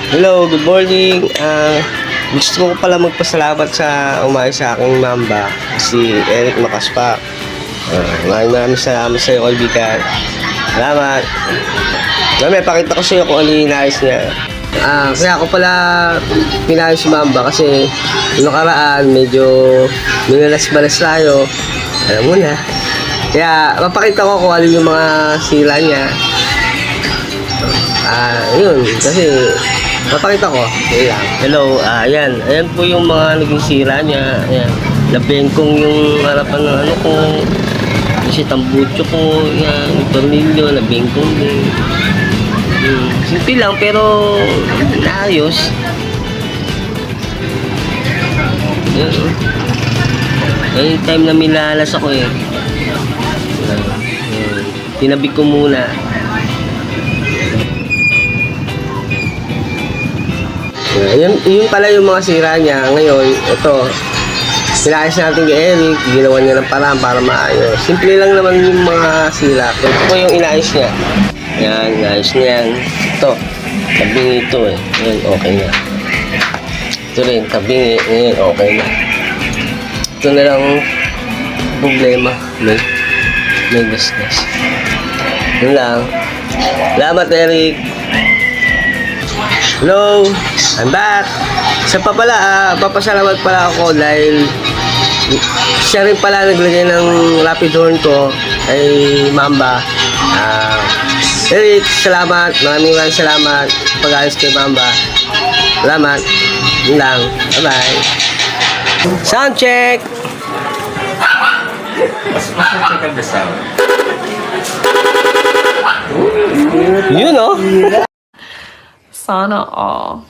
Hello, good morning. Gusto ko pala magpasalamat sa umayo sa aking mamba, si Eric Macaspa. Maraming salamat sa iyo, kaibigan. Salamat. May pakita ko sa iyo kung ano yung inayos niya. Kaya ako pala pinayos si mamba kasi yung nakaraan medyo minalas-malas tayo. Alam mo na. Kaya mapakita ko kung ano yung mga sila niya. Yun, kasi mapakita ko. Hello, ayan. Ayan po yung mga naging sira niya. Ayan. Nabengkong yung harapan ng ano ko. Kasi tambutso ko. Ayan, yung tornilyo, nabengkong din. Simple lang, pero naayos. Ayan. Ayan yung time na milalas ako eh. Ayan. Tinabi ko muna. Yun pala yung mga sira niya. Ngayon, ito, pinayos natin kay Eric, ginawa niya ng paraan para maayos. Simple lang naman yung mga sira. Ito po yung inayos niya. Yan, inayos niya yan. Ito, tabingi ito eh. Yan, okay na. Ito rin, tabingi. Yan, okay na. Ito na lang problema. May gasgas. Yun lang. Salamat, Eric. Hello, I'm back. Isa pa pala, papasalamat pala ako dahil siya rin pala naglagay ng rapid horn ko kay Mamba. Eric, salamat. Maraming salamat sa pag-ayos kay Mamba. Salamat. Yun lang. Bye-bye. Sound check. Yun, oh. Sana all.